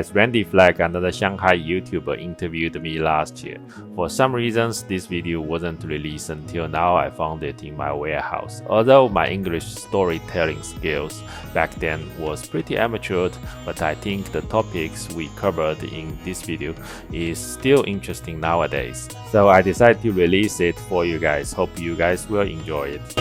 guys, Randy Flagg, another Shanghai YouTuber, interviewed me last year. For some reasons, this video wasn't released until now. I found it in my warehouse. Although my English storytelling skills back then was pretty amateur, but I think the topics we covered in this video is still interesting nowadays. So I decided to release it for you guys. Hope you guys will enjoy it.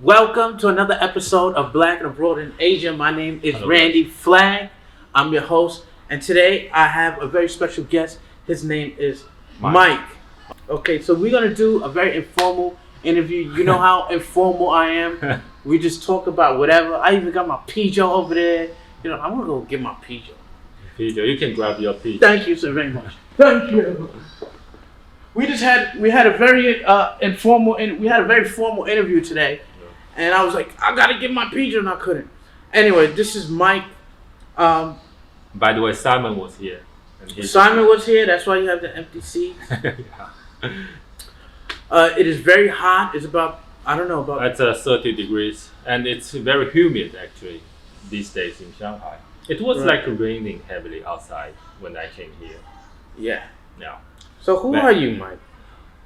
Welcome to another episode of Black and Abroad in Asia. My name is Randy Flagg. I'm your host, and today I have a very special guest. His name is Mike. Okay, so we're gonna do a very informal interview. You know how informal I am. We just talk about whatever. I even got my Pijo over there. You know, I'm gonna go get my Pijo. Pijo, you can grab your Pijo. Thank you so very much. Thank you. We had a very informal and we had a very formal interview today. And I was like, I gotta get my Pijo, and I couldn't. Anyway, this is Mike. By the way, Simon was here. Simon was here. That's why you have the empty seat. It is very hot. It's about, I don't know, about... It's 30 degrees. And it's very humid, actually, these days in Shanghai. It was like raining heavily outside when I came here. Yeah. Yeah. So who are you, Mike?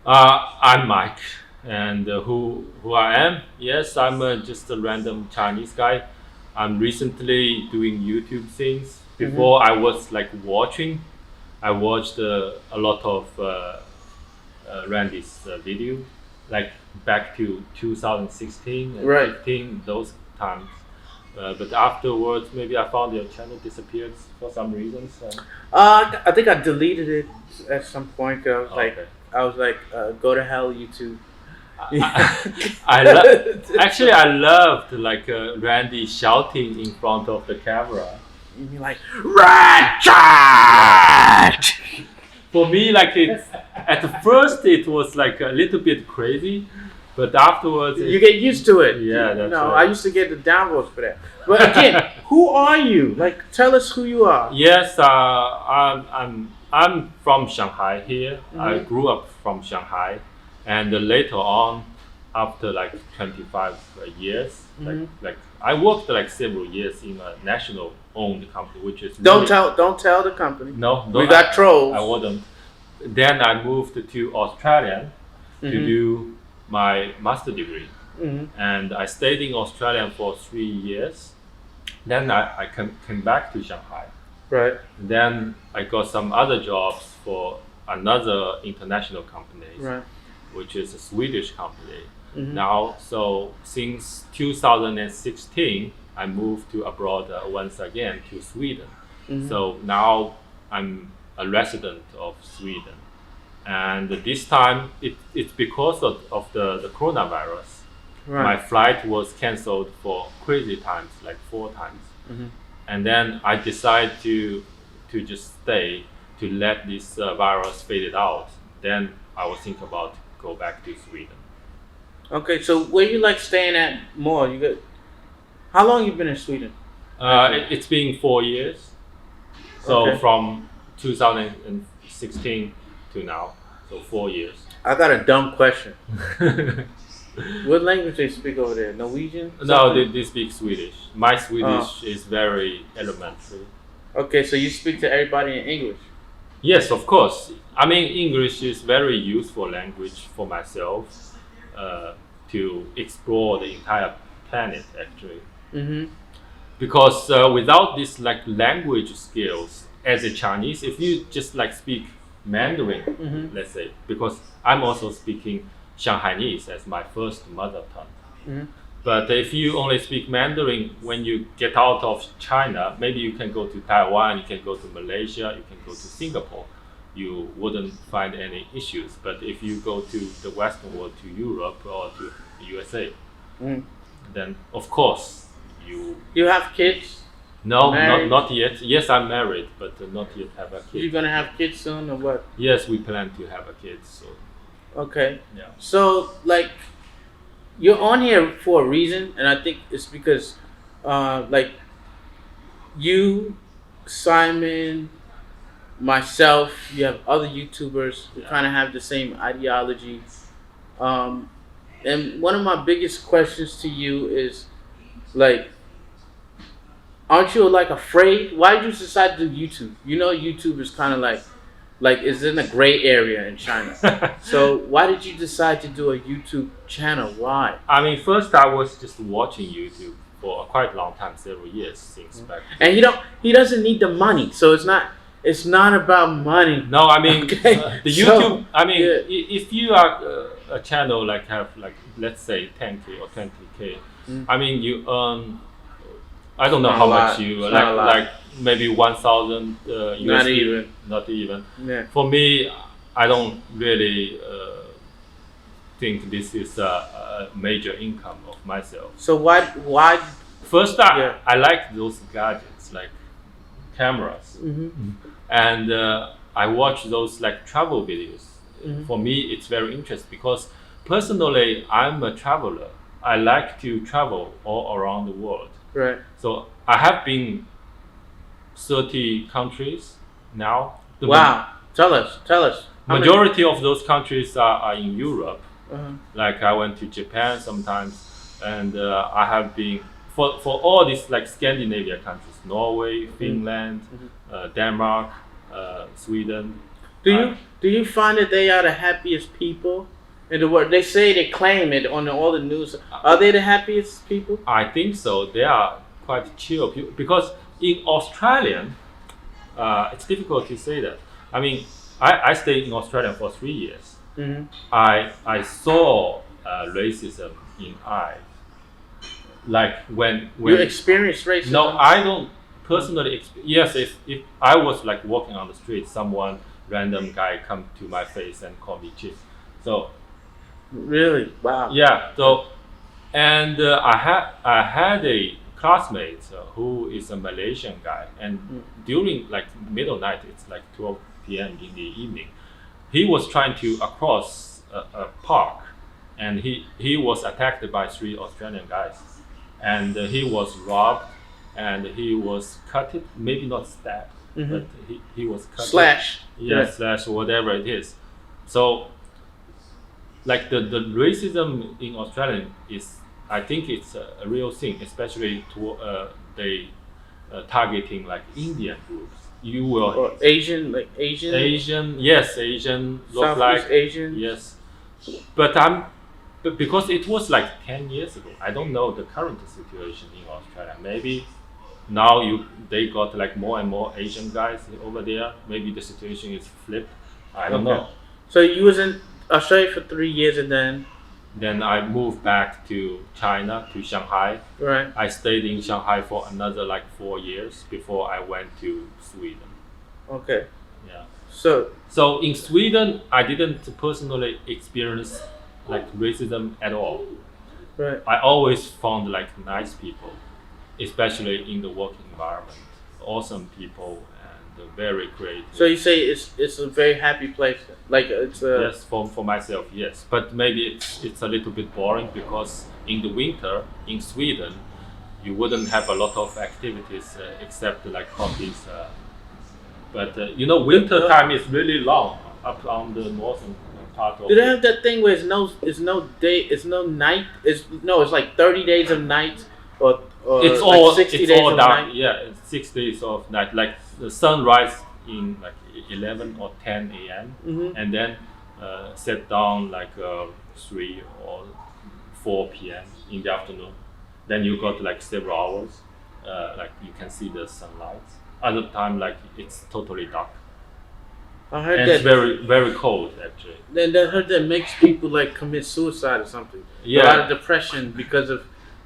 I'm Mike. And who I am? Yes, I'm just a random Chinese guy. I'm recently doing YouTube things. Before I was like watching. I watched a lot of Randy's video, like back to 2016 and 15, those times. But afterwards, maybe I found your channel disappeared for some reasons. I think I deleted it at some point. Cause I was like, go to hell, YouTube. I loved like Randy shouting in front of the camera. You're like, Ratchet! For me, like at first it was like a little bit crazy, but afterwards you get used to it. Yeah, that's right. I used to get the downvotes for that. But again, who are you? Like, tell us who you are. Yes, I'm from Shanghai here. I grew up from Shanghai. And later on, after like 25 years, like I worked like several years in a national-owned company, which is don't tell the company. No, we got trolls. I wouldn't. Then I moved to Australia to do my master degree, and I stayed in Australia for 3 years. Then I came back to Shanghai. Right. Then I got some other jobs for another international company. Right. Which is a Swedish company now. So since 2016, I moved to abroad once again to Sweden. So now I'm a resident of Sweden, and this time it's because of the coronavirus. My flight was cancelled for crazy times, like 4 times, and then I decided to just stay to let this virus fade it out. Then I was thinking about go back to Sweden. Okay, so where you like staying at more? You got how long you been in Sweden? It's been 4 years. So from 2016 to now, so 4 years. I got a dumb question. What language they speak over there? Norwegian? No, they speak Swedish. My Swedish is very elementary. Okay, so you speak to everybody in English? Yes, of course. I mean, English is very useful language for myself to explore the entire planet, actually. Because without this like language skills as a Chinese, if you just like speak Mandarin, let's say, because I'm also speaking Shanghainese as my first mother tongue. But if you only speak Mandarin, when you get out of China, maybe you can go to Taiwan, you can go to Malaysia, you can go to Singapore. You wouldn't find any issues. But if you go to the Western world, to Europe or to the USA, then of course you have kids. No, not yet. Yes, I'm married, but not yet have a kid. You're gonna have kids soon, or what? Yes, we plan to have a kid soon. Okay. Yeah. So, like, you're on here for a reason, and I think it's because, like you, Simon, myself, you have other YouTubers who kind of have the same ideology. And one of my biggest questions to you is, like, aren't you like afraid? Why did you decide to do YouTube? You know, YouTube is kind of like it's in a gray area in China. So why did you decide to do a YouTube channel? Why? I mean, first I was just watching YouTube for a quite long time, several years since back. And he doesn't need the money, so it's not about money. No, I mean Okay. the YouTube. So, I mean, yeah. if you are a channel like have like let's say 10K or 20K, I mean you earn. I don't know Not how a lot. much you It's not a lot. like maybe 1,000 USD. Not even. Not even. Yeah. For me, I don't really think this is a major income of myself. So why? First, Yeah. I like those gadgets like cameras, and I watch those like travel videos. For me, it's very interesting because personally, I'm a traveler. I like to travel all around the world. Right. So I have been 30 countries now. Wow. Tell us. How many? Majority of those countries are in Europe. Uh-huh. Like I went to Japan sometimes, and I have been for all these like Scandinavia countries: Norway, Finland, Denmark, Sweden. Do you find that they are the happiest people in the world? They say they claim it on all the news. Are they the happiest people? I think so. They are quite chill people because in Australian, it's difficult to say that. I mean, I stayed in Australia for 3 years. I saw racism in eyes. Like when You experienced racism? no, I don't personally. Yes, if I was like walking on the street, someone random guy come to my face and call me chief. So Really? Wow. yeah. So and I had a classmate who is a Malaysian guy, and during like middle night, it's like 12 p.m. in the evening, he was trying to cross a park, and he was attacked by 3 Australian guys, and he was robbed, and he was cut, maybe not stabbed, but he was cut. Slash. Yeah, slash or whatever it is. So like the racism in Australia is, I think it's a real thing, especially to they targeting like Indian groups. You will Or Asian, like Asian. Asian, yes, Asian look Southeast like Asian. yes, but because it was like 10 years ago. I don't know the current situation in Australia. Maybe now they got like more and more Asian guys over there. Maybe the situation is flipped. I don't know. So you was in Australia for 3 years, and Then I moved back to China, to Shanghai. right. I stayed in Shanghai for another like 4 years before I went to Sweden. Okay. Yeah. So So in Sweden, I didn't personally experience like racism at all. right. I always found like nice people, especially in the work environment. Awesome people and very creative. So you say it's a very happy place. Like it's a Yes, for myself, yes. But maybe it's a little bit boring because in the winter in Sweden, you wouldn't have a lot of activities except like hobbies. But you know, winter time is really long up on the northern part of. Do they have that thing where it's no day, it's no night? It's like 30 days of night, or It's like all 60 it's days all of down. night. Yeah, it's 6 days of night. Like the sunrise in like 11 or 10 a.m. And then set down like 3 or 4 p.m. in the afternoon. Then you got like several hours, like you can see the sunlight. Other time like it's totally dark. I heard And that. it's very very cold actually. Then I heard that makes people like commit suicide or something. Yeah. A lot of depression because of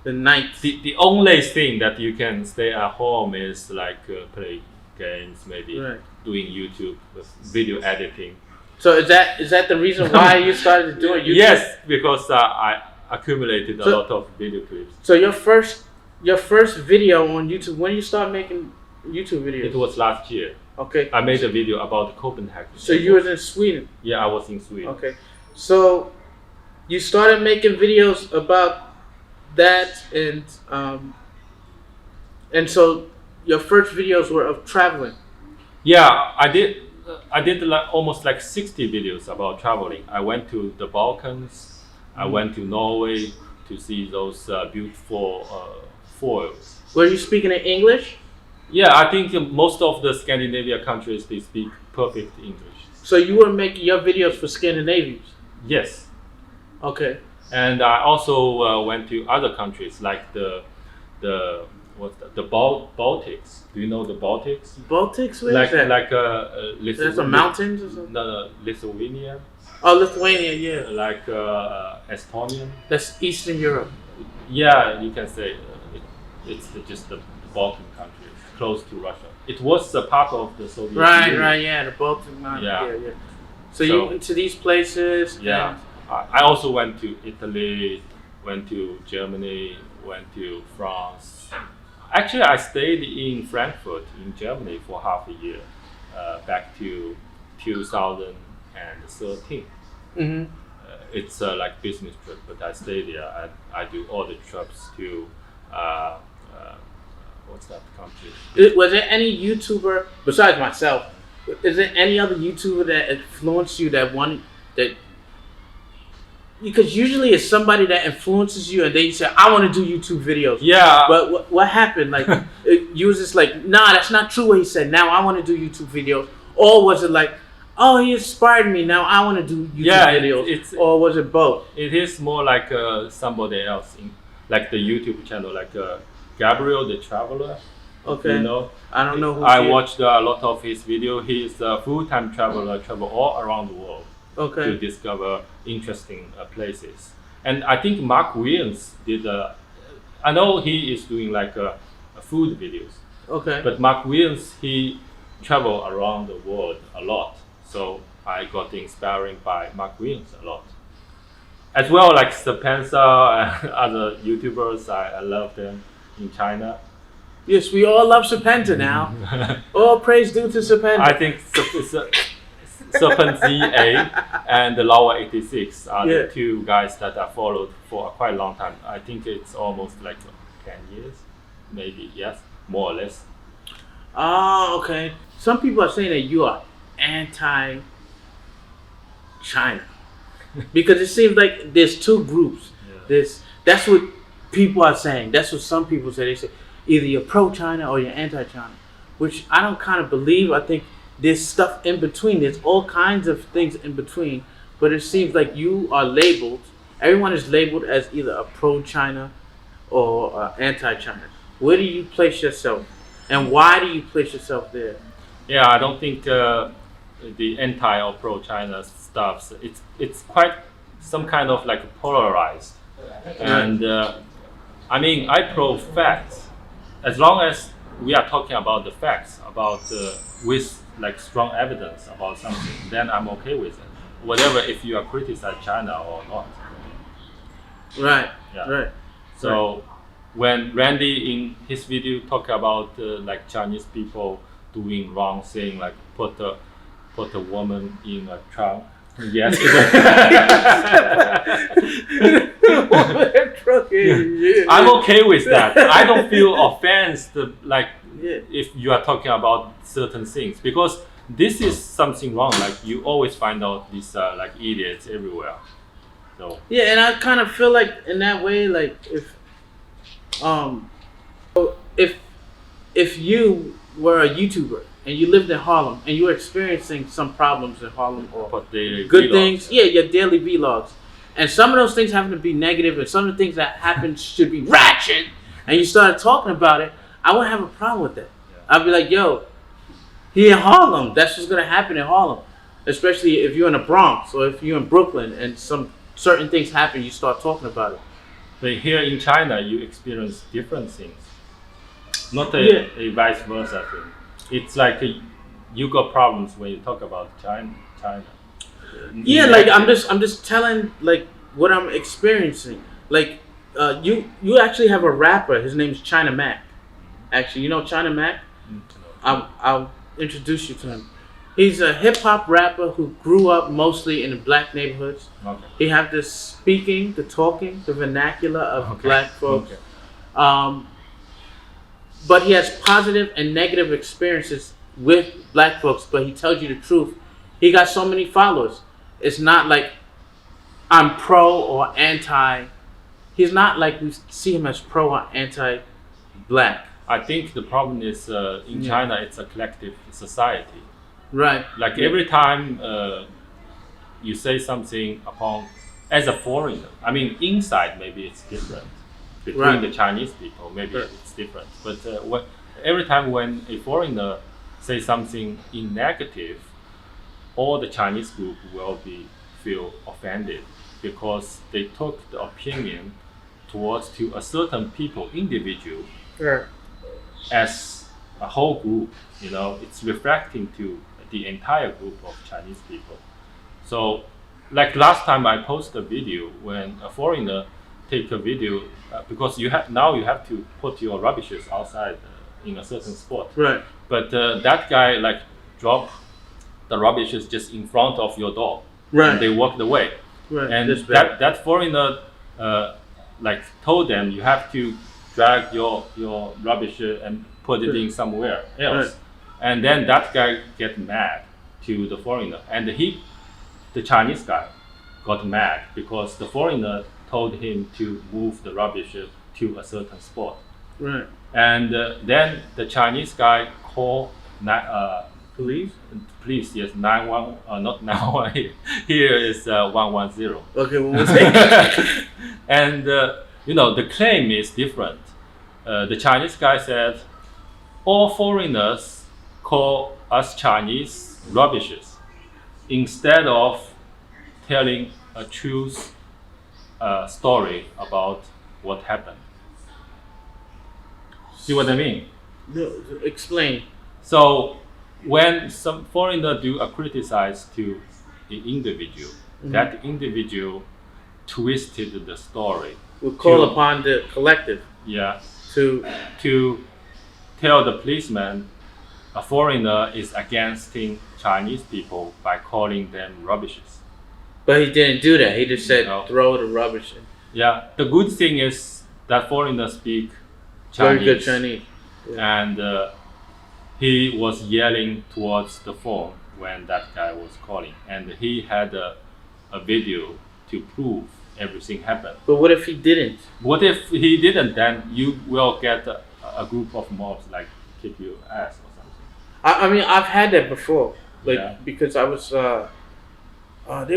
the night. The only thing that you can stay at home is like play games, maybe Right. doing YouTube with video editing. So is that the reason why you started doing YouTube? Yes, because I accumulated a So- lot of video clips. So your first video on YouTube, when you start making YouTube videos? It was last year. Okay. I made a video about Copenhagen. So you was in Sweden. Yeah, I was in Sweden. Okay. So you started making videos about that, and so your first videos were of traveling. Yeah, I did. I did almost like 60 videos about traveling. I went to the Balkans. I went to Norway to see those beautiful foils. Were you speaking in English? Yeah, I think most of the Scandinavian countries they speak perfect English. So you were making your videos for Scandinavians? Yes. Okay. And I also went to other countries like the Baltics. Do you know the Baltics? Baltics? Where Like is that? Lithuania. There's some mountains or something? No, Lithuania. Oh, Lithuania, yeah. Like Estonia. That's Eastern Europe. Yeah, you can say it's just the Balkan countries close to Russia. It was a part of the Soviet Union. Right, yeah, the Baltic. Yeah. So you went to these places? Yeah. I also went to Italy, went to Germany, went to France. Actually, I stayed in Frankfurt in Germany for half a year, back to 2013. Mm-hmm. It's like business trip, but I stay there. I do all the trips to what's that country? Was there any YouTuber besides myself? Is there any other YouTuber that influenced you that because usually it's somebody that influences you and then you say, I want to do YouTube videos. Yeah. But what happened? Like, you was just like, nah, that's not true what he said. Now I want to do YouTube videos. Or was it like, oh, he inspired me. Now I want to do YouTube videos. Or was it both? It is more like somebody else, like the YouTube channel, like Gabriel the Traveler. Okay. You know? I don't know who I watched a lot of his video. He is a full-time traveler, travel all around the world. Okay. To discover interesting places. And I think Mark Williams did I know he is doing like food videos. Okay. But Mark Williams, he travel around the world a lot. So I got inspired by Mark Williams a lot. As well, like Spencer and other YouTubers, I love them in China. Yes, we all love Serpenta now. All praise due to Serpenta. I think Serpent ZA and the Lawa 86 are the two guys that I followed for quite a long time. I think it's almost like 10 years, maybe, yes, more or less. Oh, okay. Some people are saying that you are anti-China. Because it seems like there's two groups. Yeah. That's what people are saying. That's what some people say. They say either you're pro-China or you're anti-China, which I don't kind of believe. I think there's stuff in between. There's all kinds of things in between. But it seems like you are labeled. Everyone is labeled as either a pro-China or anti-China. Where do you place yourself? And why do you place yourself there? Yeah, I don't think the anti or pro-China stuff. It's quite some kind of like polarized. And I mean, I pro-facts. As long as we are talking about the facts, about with like strong evidence about something, then I'm okay with it. Whatever, if you are criticize China or not. Right. Yeah. Right. So when Randy in his video talk about like Chinese people doing wrong thing, like put a woman in a trunk. Yes. I'm okay with that. I don't feel offense if you are talking about certain things, because this is something wrong. Like you always find out these like idiots everywhere. So yeah, and I kind of feel like in that way, like if you were a YouTuber and you lived in Harlem and you were experiencing some problems in Harlem or good vlogs, things, your daily vlogs, and some of those things happen to be negative and some of the things that happen should be ratchet, and you started talking about it, I wouldn't have a problem with that. Yeah. I'd be like, yo, he in Harlem, that's what's gonna happen in Harlem. Especially if you're in the Bronx or if you're in Brooklyn and some certain things happen, you start talking about it. But here in China, you experience different things. Not a vice versa thing. It's like you got problems when you talk about China. Yeah, like I'm just telling like what I'm experiencing. Like you actually have a rapper. His name's China Mac. Actually, you know China Mac. I'll introduce you to him. He's a hip hop rapper who grew up mostly in the black neighborhoods. Okay. He have the speaking, the talking, the vernacular of black folks. Okay. But he has positive and negative experiences with black folks. But he tells you the truth. He got so many followers. It's not like I'm pro or anti. He's not like we see him as pro or anti-black. I think the problem is in China, it's a collective society. Right. Like every time you say something upon as a foreigner, I mean, inside maybe it's different between the Chinese people. Maybe it's different, but every time when a foreigner say something in negative, all the Chinese group will feel offended because they took the opinion towards to a certain people, individual, as a whole group. You know, it's reflecting to the entire group of Chinese people. So, like last time I posted a video when a foreigner take a video because you have to put your rubbishes outside in a certain spot. Right. But that guy like dropped the rubbishes just in front of your door. Right. And they walked away. Right. And that foreigner like told them you have to drag your rubbish and put it in somewhere else. Right. And then that guy get mad to the foreigner, and the Chinese guy got mad because the foreigner told him to move the rubbish to a certain spot. Right. And then the Chinese guy called police. Police, yes, 911, not 911. Here is 110. Okay, well, we'll take And you know, the claim is different. The Chinese guy said, all foreigners call us Chinese rubbishes instead of telling a truth story about what happened. See what I mean? No, explain. So when some foreigner do a criticize to the individual, that individual twisted the story. We'll call upon the collective. Yeah. To tell the policeman a foreigner is against Chinese people by calling them rubbishes. But he didn't do that. He just said throw the rubbish in. Yeah. The good thing is that foreigner speak Chinese. Very good Chinese. Yeah. And he was yelling towards the phone when that guy was calling, and he had a video to prove everything happened. But what if he didn't? What if he didn't? Then you will get a group of mobs like kick your ass or something. I mean, I've had that before, because I was. There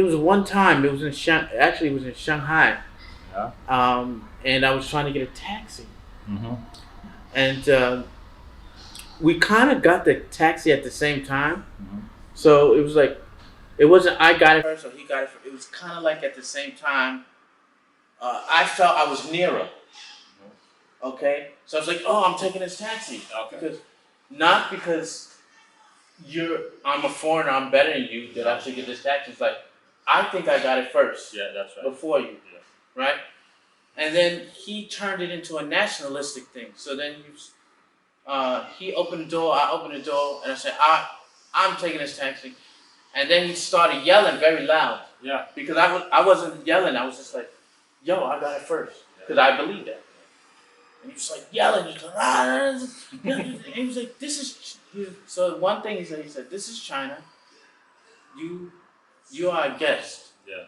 was one time it was in actually it was in Shanghai. Yeah. And I was trying to get a taxi. Mm-hmm. And we kind of got the taxi at the same time. Mm-hmm. So it was like, it wasn't I got it first or he got it first. It was kind of like at the same time. I felt I was nearer. Okay? So I was like, oh, I'm taking this taxi. Okay. Not because I'm a foreigner, I'm better than you, that I should get this taxi. It's like, I think I got it first. Yeah, that's right. Before you. Yeah. Right? And then he turned it into a nationalistic thing. So then he opened the door, I opened the door, and I said, I'm taking this taxi. And then he started yelling very loud. Yeah. Because I wasn't yelling, I was just like, yo, I got it first. Because I believe that. And he was like yelling, he was like, and he was like, so one thing he said, this is China. You are a guest. Yeah.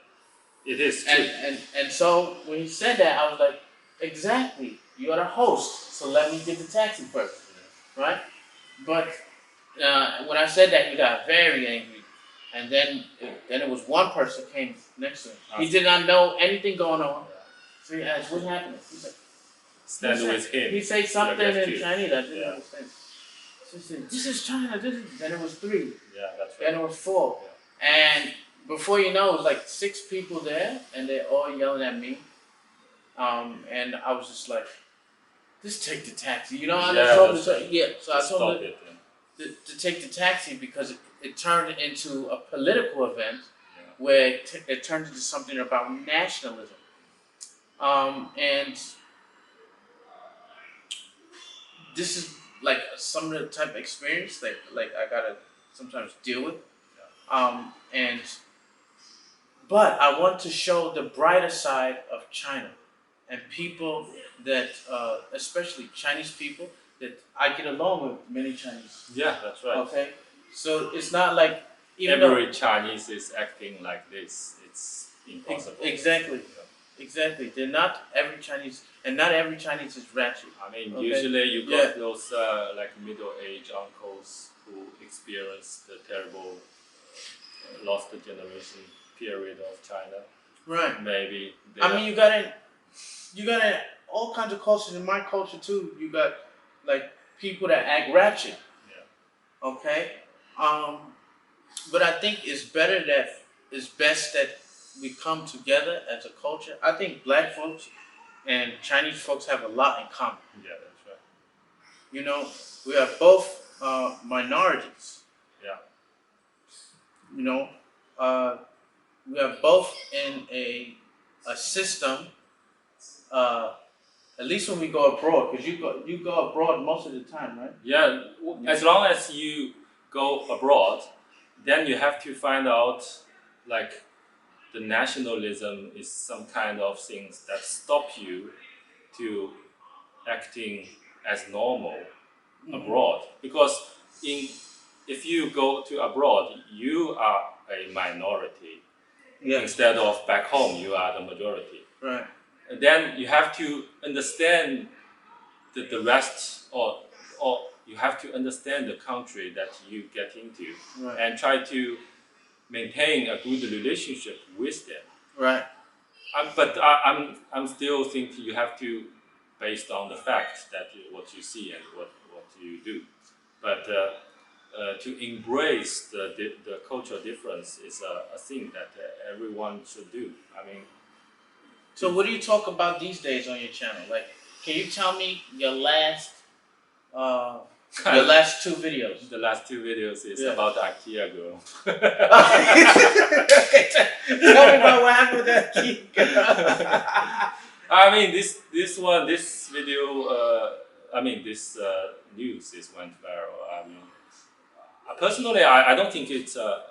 It is true. And so when he said that, I was like, exactly. You are the host, so let me get the taxi first. Yeah. Right? But when I said that, he got very angry. And then it was one person came next to him. He did not know anything going on. Yeah. So he asked, what happened? He's like, stand with him. He said something in Chinese I didn't understand. So he said, this is China. Then it was 3. Yeah, that's right. Then it was 4. Yeah. And before you know, it was like 6 people there, and they're all yelling at me. And I was just like, just take the taxi. You know, I told him, so I told him to take the taxi because it turned into a political event where it turned into something about nationalism. And this is like some of the type of experience that like I gotta sometimes deal with. But I want to show the brighter side of China and people that, especially Chinese people, that I get along with many Chinese. Yeah, that's right. Okay, so it's not like every Chinese is acting like this. It's impossible. Exactly. Exactly. They're not every Chinese, and not every Chinese is ratchet. I mean, usually you got those like middle-aged uncles who experience the terrible lost generation period of China. Right. Maybe. I mean, you got all kinds of cultures. In my culture too, you got like people that act ratchet. Yeah. Okay. But I think it's best that we come together as a culture. I think black folks and Chinese folks have a lot in common. Yeah, that's right. You know, we are both minorities. Yeah. You know, we are both in a system. At least when we go abroad, because you go abroad most of the time, right? Yeah. As long as you go abroad, then you have to find out like the nationalism is some kind of things that stop you to acting as normal abroad, because if you go to abroad, you are a minority instead of back home you are the majority. Right. And then you have to understand the rest, or you have to understand the country that you get into, and try to maintain a good relationship with them. Right. But I'm still thinking you have to, based on the facts that what you see and what you do. But to embrace the cultural difference is a thing that everyone should do. I mean. So what do you talk about these days on your channel? Like, can you tell me your last two videos? The last two videos is about the IKEA girl. Tell me about what happened with that IKEA girl. I mean, this video, this news went viral. I mean, personally, I don't think it's a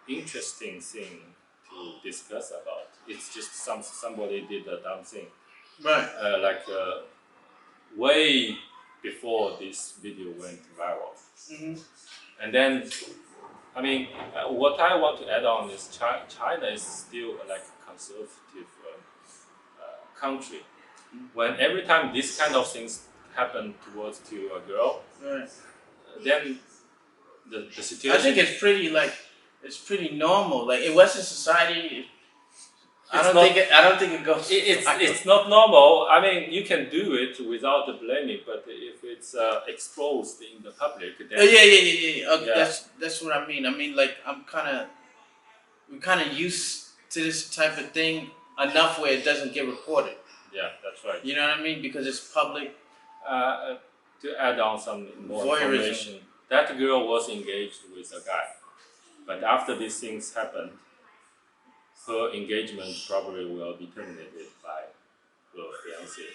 interesting thing to discuss about. It's just somebody did a dumb thing. Right. Way before this video went viral. Mm-hmm. And then, I mean, what I want to add on is China is still like a conservative country. When every time this kind of things happen towards to a girl, then the situation. I think it's pretty normal. Like in Western society, I don't think it goes. It's not normal. I mean, you can do it without the blaming, but if it's exposed in the public, then Okay, that's what I mean. I mean, like we're kind of used to this type of thing enough where it doesn't get reported. Yeah, that's right. You know what I mean? Because it's public. To add on some more voyeurism. Information, that girl was engaged with a guy, but after these things happened, her engagement probably will be terminated by her fiancé.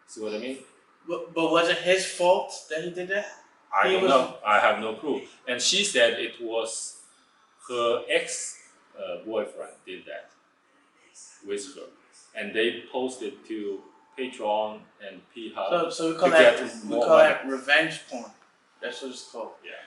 See what I mean? But was it his fault that he did that? I don't know. I have no clue. And she said it was her ex-boyfriend did that with her, and they posted to Patreon and P-Hub. So we call that revenge porn. That's what it's called. Yeah.